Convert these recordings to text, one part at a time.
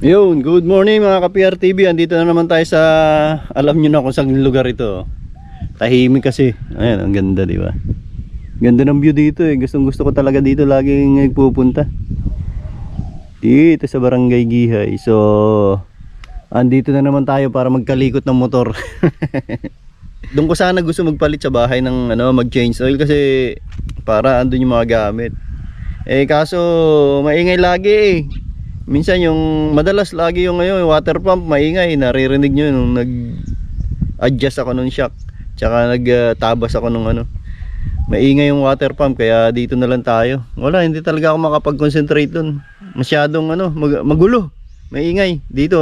Yun, good morning mga ka-PRTV. Andito na naman tayo sa, alam nyo na kung saan lugar ito. Tahimik kasi. Ayan, ang ganda, di ba? Ganda ng view dito eh. Gustong gusto ko talaga dito, laging nagpupunta. Dito sa Barangay Gihay. So, andito na naman tayo para magkalikot ng motor. Doon ko sana gusto magpalit sa bahay ng mag-change oil kasi para andun yung mga gamit. Eh kaso maingay lagi eh. Minsan yung madalas lagi yung water pump maingay, naririnig nyo nung nag-adjust ako ng shock. Tsaka nagtabas ako nung maingay yung water pump, kaya dito na lang tayo. Wala, hindi talaga ako makapag-concentrate dun. Masyadong magulo, maingay. Dito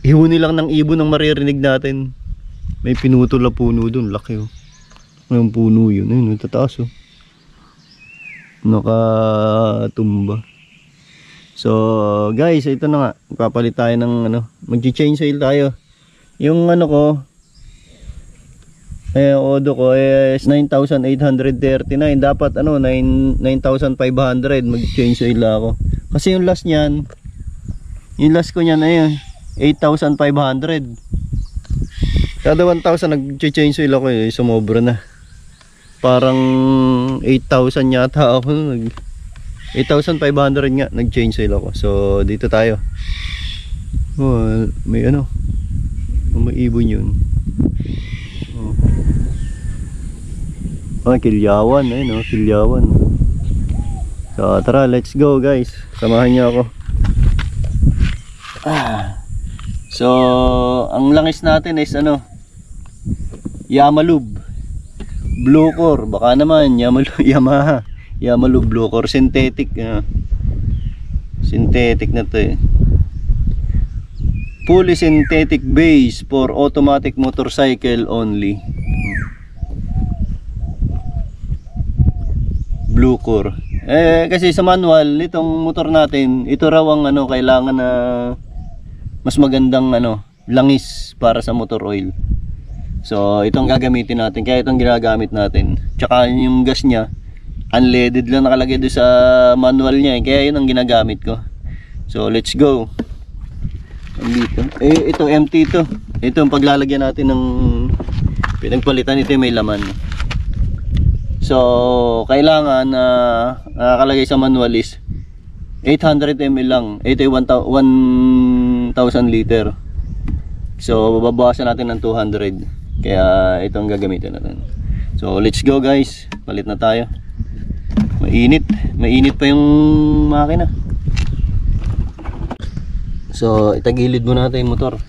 ihuni lang ng ibon ang maririnig natin. May pinutol na puno dun, laki oh. Yung puno yun, ayun, tataas oh. Nakatumba. So guys, ito na nga, papalit tayo ng mag-change oil tayo. Yung ko odo ko is 9,839. Dapat 9,500 mag-change oil ako. Kasi yung last niyan, yung last ko niyan ay 8,500. Kada 1,000 nag-change oil ako eh, sumobra na. Parang 8,000 yata ako nung 8,500 nga nag-change oil ako. So dito tayo. Oh, may may ibon yun. Oh, Kilyawan Kilyawan. So tara, let's go guys. Samahan niyo ako. So ang langis natin is Yamalub Blue Core, baka naman Yamaha Yamalub Blue Core synthetic. Synthetic na to eh. Fully synthetic base for automatic motorcycle only. Blue Core. Kasi sa manual nitong motor natin, ito raw ang kailangan na mas magandang langis para sa motor oil. So itong gagamitin natin, kaya itong ginagamit natin. Tsaka yung gas niya unleaded lang nakalagay doon sa manual niya eh. Kaya yun ang ginagamit ko. So let's go. Dito. Ito empty ito. Ito ang paglalagyan natin ng pinagpalitan, ito may laman. So kailangan nakalagay sa manual is 800 ml lang. Ito ay 1,000 liter. So babawasan natin ng 200. Kaya ito ang gagamitin natin. So let's go guys. Palit na tayo. Mainit pa yung makina. So itagilid mo natin yung motor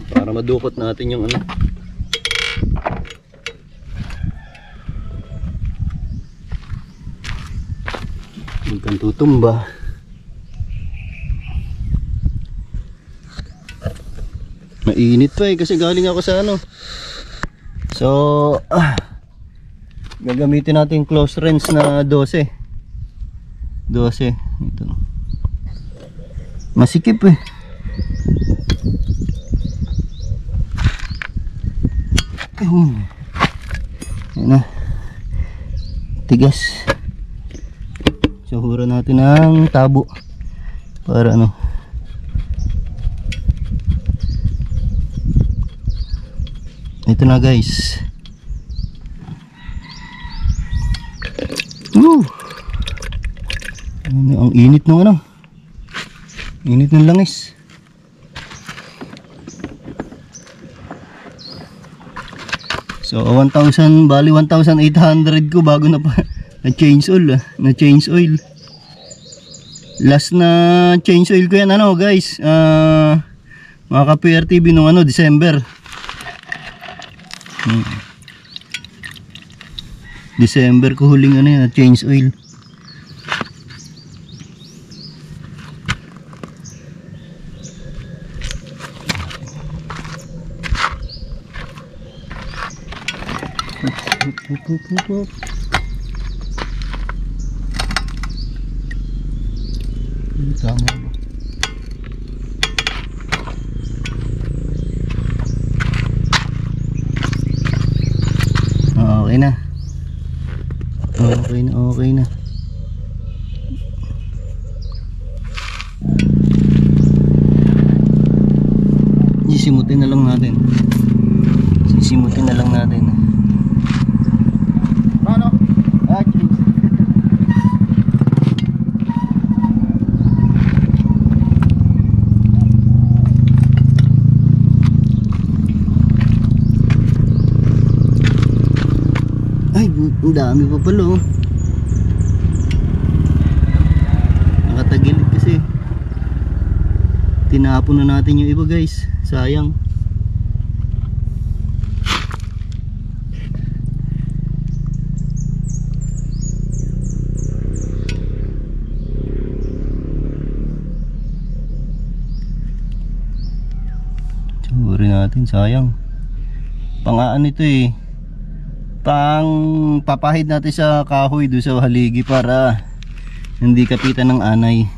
para madukot natin yung huwag kang tutumba. Mainit pa eh kasi galing ako sa So gagamitin natin close range na 12 ito. Masikip eh. Ayan na, tigas. So hura natin ng tabo para ito na guys. Ang init ng init ng langis. So 1,000, bali 1,800 ko bago na change oil. Na-change oil. Last na change oil ko yan guys. Mga ka-PRTV nung December. December ko huling na-change oil. Tama ba? Okay na. Okay na. sisimutin na lang natin. Sisimutin na lang natin. Ano? Ay, ang dami pa pala oh. Nakatagilid kasi. Tinapon na natin yung iba guys. Sayang. Suri natin, sayang. Pangaan ito eh. Pang papahid natin sa kahoy doon sa haligi para hindi kapitan ng anay.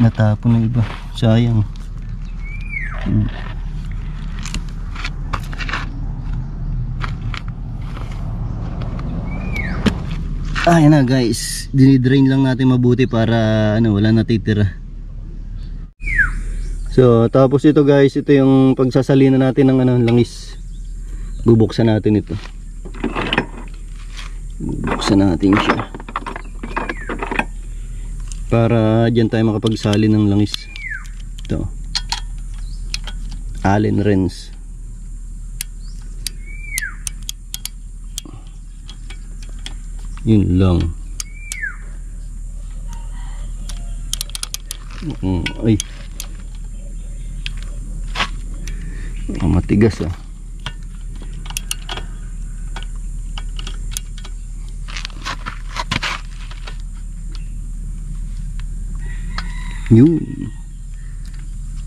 Natapon ng iba, sayang. Ayan na guys, dinidrain lang natin mabuti para ano, wala natitira. So tapos ito guys, ito yung pagsasalina natin ng ano, langis. Bubuksan natin ito. Bubuksan natin siya para dyan tayo makapagsali ng langis. Ito, Allen wrench. Yun lang. Ay, matigas ah. Yun.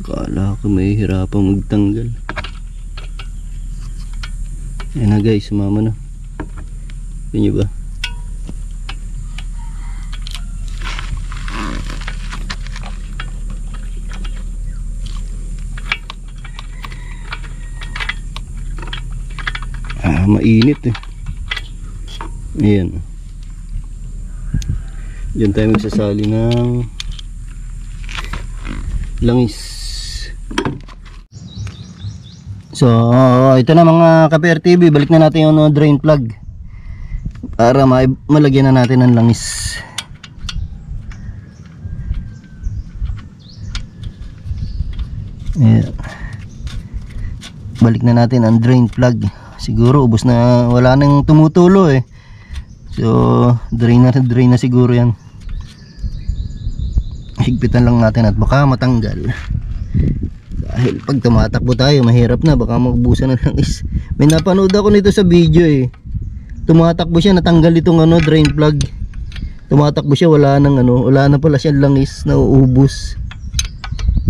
Akala ko may hirapang magtanggal. Ayan na guys, sumama na. Yun ba? Mainit eh. Ayan. Diyan tayo magsasali ng langis. So ito na mga ka-PR TV, balik na natin yung drain plug para malagyan na natin ng langis. Ayan. Balik na natin ang drain plug. Siguro ubos na, wala nang tumutulo eh. So drain na siguro yan. Higpitan lang natin at baka matanggal. Dahil pag tumatakbo tayo mahirap na, baka maubusan na lang is. May napanood ako nito sa video eh. Tumatakbo siya, natanggal itong ano, drain plug. Tumatakbo siya, wala na pala siya langis, nauubos.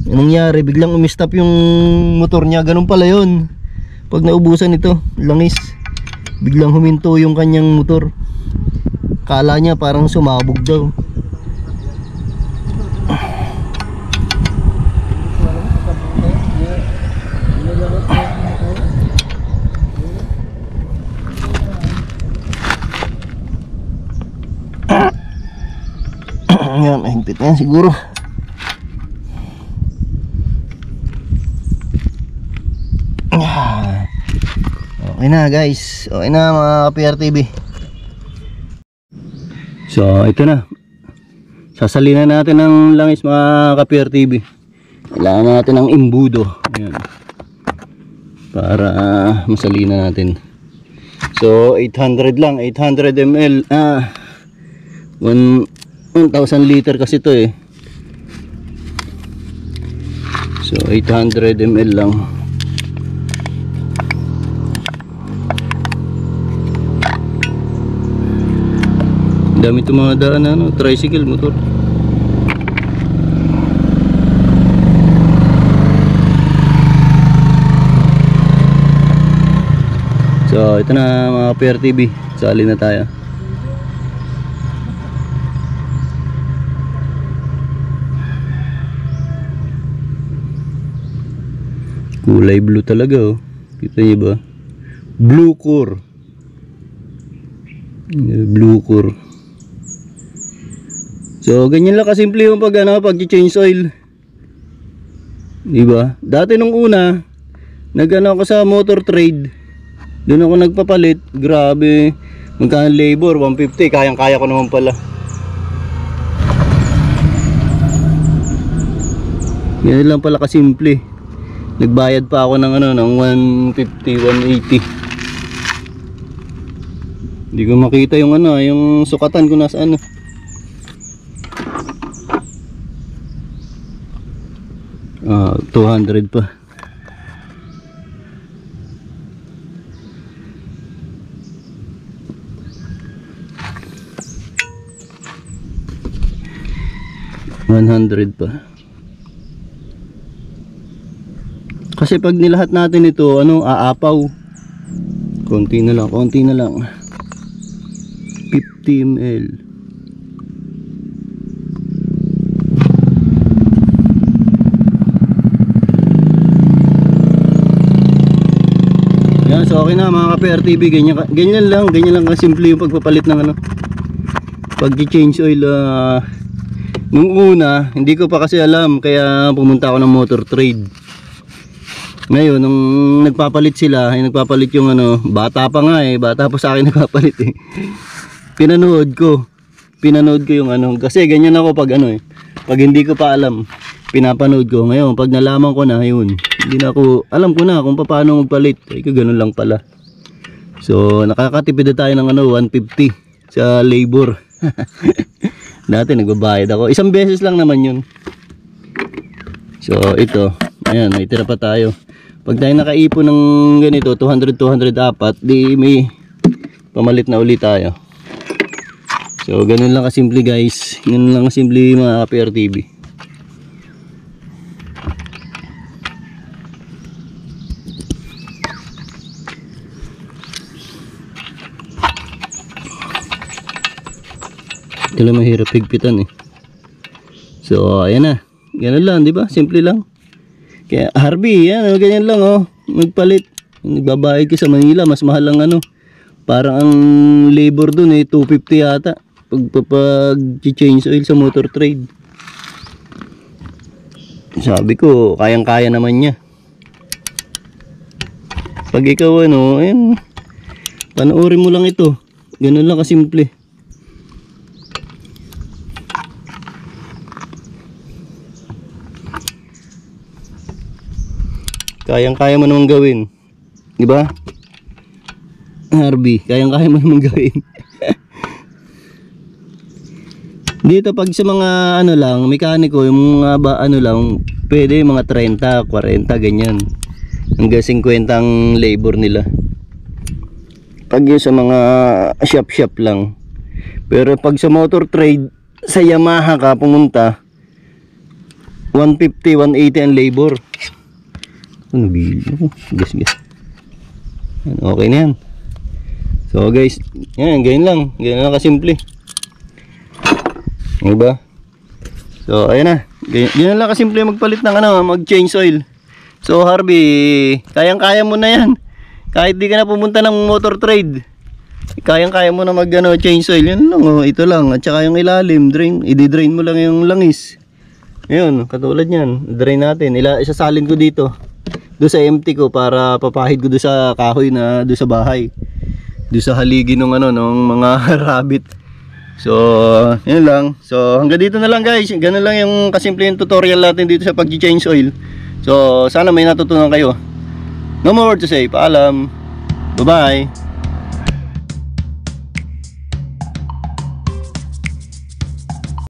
Anong nangyari? Biglang umistop yung motor niya, ganun pala yun. Pag naubusan ito, langis, biglang huminto yung kanyang motor. Kala niya parang sumabog daw. Yan, mahigpit na yan siguro. Okay na guys, okay na mga PR TV. So ito na, sasalina natin ng langis mga ka-PR TV. Kailangan natin ng imbudo. Ayan. Para masalina natin. So 800 lang, 800 ml 1,000 liter kasi ito eh. So 800 ml lang. Dami itong mga daan ano, tricycle, motor. So ito na mga PR TV, sali na tayo. Kulay blue talaga oh. Kita niyo ba? Blue core. Blue core. So ganyan lang kasimple yung pag change oil. Diba? Dati nung una, nag-ano ako sa motor trade. Doon ako nagpapalit. Grabe. Magkano labor? 150. Kayang-kaya ko naman pala. Ganyan lang pala kasimple. Nagbayad pa ako ng ng 150, 180. Hindi ko makita yung yung sukatan ko nasaan. 200 pa. $100 pa. Kasi pag nilahat natin ito, aapaw. Konti na lang, 50 ml. Yan, so okay na mga ka-PRTV, ganyan lang kasimple yung pagpapalit ng pag-change oil. Nung una, hindi ko pa kasi alam, kaya pumunta ako ng motor trade. Ngayon, nung nagpapalit sila, nagpapalit yung bata pa nga bata pa sa akin nagpapalit Pinanood ko yung kasi ganyan ako pag pag hindi ko pa alam, pinapanood ko. Ngayon, pag nalaman ko na, yun, hindi na ako, alam ko na kung paano magpalit. Ganun lang pala. So, nakakatipid na tayo ng 150 sa labor. Dati nagbabayad ako. Isang beses lang naman yun. So ito, ayan, may tira pa tayo. Pag tayo nakaipon ng ganito, 200, 204, di may pamalit na ulit tayo. So ganun lang kasimple guys. Ganun lang kasimple mga ka-PRTV. Ito lang mahirap higpitan So ayan na. Ganun lang, di ba? Simple lang. Kaya Harvey, yan, ganyan lang magpalit. Nagbabayad ka sa Manila, mas mahal lang parang ang labor dun 250 yata. Pag change oil sa motor trade. Sabi ko, kayang-kaya naman niya. Pag ikaw ayan, panoorin mo lang ito. Ganun lang kasimple. Kayang-kaya mo naman gawin. Di ba? Harvey, kayang-kaya mo naman gawin. Dito pag sa mga lang, mekaniko, yung mga lang, pwede mga 30, 40, ganyan. Hanggang 50 ang labor nila. Pag yun sa mga shop-shop lang. Pero pag sa motor trade, sa Yamaha ka pumunta, 150, 180 ang labor. Gas. Okay na yan. So guys, yan, ganyan lang kasimple. Diba? So ayan na, ganyan lang kasimple magpalit ng mag-change oil. So Harvey, kayang-kaya mo na yan. Kahit di ka na pumunta ng motor trade, kayang-kaya mo na change oil. Yan lang ito lang. At saka yung ilalim, i-drain mo lang yung langis. Ayun, katulad yan, drain natin. Isasalin ko dito doon sa empty ko para papahid ko doon sa kahoy na doon sa bahay, doon sa haligi ng mga rabbit. So yun lang. So hanggang dito na lang guys. Ganun lang yung kasimple yung tutorial natin dito sa pag-change oil. So sana may natutunan kayo. No more to say. Paalam. Bye bye.